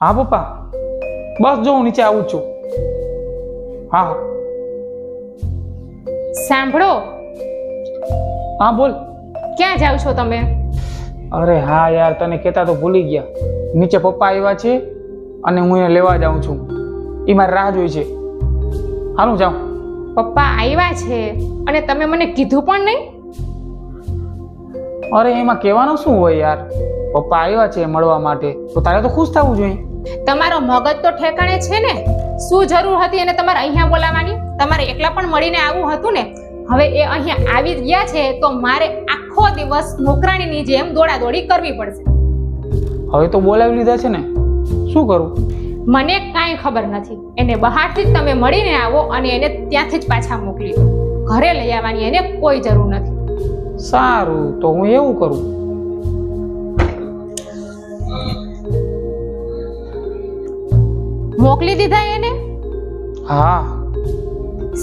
હા પપ્પા, બસ જો હું નીચે આવું જ છું. હા સાંભળો, હા બોલ. ક્યાં જાવ છો તમે? અરે હા યાર, તને કહેતા તો ભૂલી ગયા. નીચે પપ્પા આવ્યા છે અને હું એને લેવા જાઉં છું. એ મારી રાહ જોઈ છે. હાલું જાઉં. પપ્પા આવ્યા છે અને તમે મને કીધું પણ નહીં? અરે એમાં કહેવાનું શું હોય યાર, પપ્પા આવ્યા છે મળવા માટે તો તારે તો ખુશ થવું જોઈએ. તમારો મગજ તો ઠેકાણે છે ને? શું જરૂર હતી એને તમારે અહીંયા બોલાવવાની? તમારે એકલા પણ મળીને આવવું હતું ને. હવે એ અહીંયા આવી ગયા છે તો મારે આખો દિવસ નોકરાણીની જેમ દોડાદોડી કરવી પડશે. હવે તો બોલાવી લીધા છે ને, શું કરું? મને કાંઈ ખબર નથી. એને બહારથી જ તમે મળીને આવો અને એને ત્યાંથી જ પાછા મોકલી દો. ઘરે લઈ આવવાની એને કોઈ જરૂર નથી. સારું, તો હું એવું કરું. મોકલી દીધા એને? હા.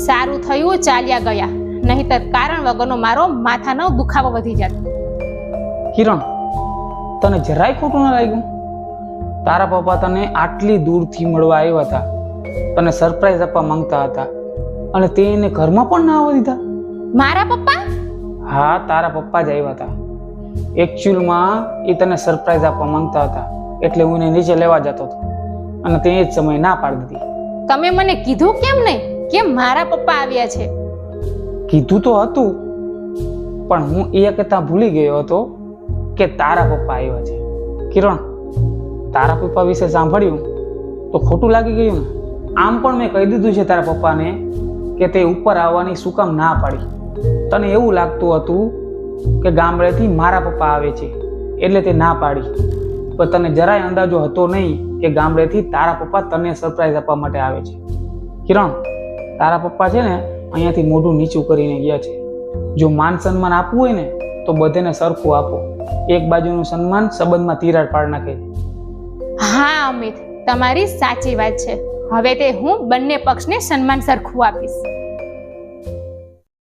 સારું થયું ચાલ્યા ગયા, નહીંતર કારણ વગરનો મારો માથાનો દુખાવો વધી જાત. કિરણ, તને જરાય ખોટું ના લાગ્યું? તારા પપ્પા તને આટલી દૂરથી મળવા આવ્યા હતા, તને સરપ્રાઈઝ આપવા માંગતા હતા અને તે એને ઘરમાં પણ ના આવવા દીધા. મારા પપ્પા? હા, તારા પપ્પા જ આવ્યા હતા. એકચ્યુઅલમાં એ તને સરપ્રાઈઝ આપવા માંગતા હતા, એટલે હું એને નીચે લેવા જતો હતો અને તે જ સમયે ના પાડી દીધી. તમે મને કીધું કેમ નહીં કે મારા પપ્પા આવ્યા છે? કીધું તો હતું, પણ હું એ કહેતા ભૂલી ગયો હતો કે તારા પપ્પા આવ્યા છે. કિરણ, તારા પપ્પા વિશે સાંભળ્યું તો ખોટું લાગી ગયું ને? આમ પણ મેં કહી દીધું છે તારા પપ્પાને કે તે ઉપર આવવાની શું કામ ના પાડી. તને એવું લાગતું હતું કે ગામડેથી મારા પપ્પા આવે છે એટલે તે ના પાડી, પણ તને જરાય અંદાજો હતો નહીં કે ગામડેથી તારા પપ્પા તને સરપ્રાઈઝ આપવા માટે આવે છે. કિરણ, તારા પપ્પા છે ને અહીંયાથી મોઢું નીચું કરીને ગયા છે. જો માન સન્માન આપવું હોય ને તો બધાને સરખું આપો. એક બાજુનું સન્માન સંબંધમાં તિરાડ પાડી નાખે. હા અમિત, તમારી સાચી વાત છે. હવે તે હું બંને પક્ષને સન્માન સરખું આપીશ.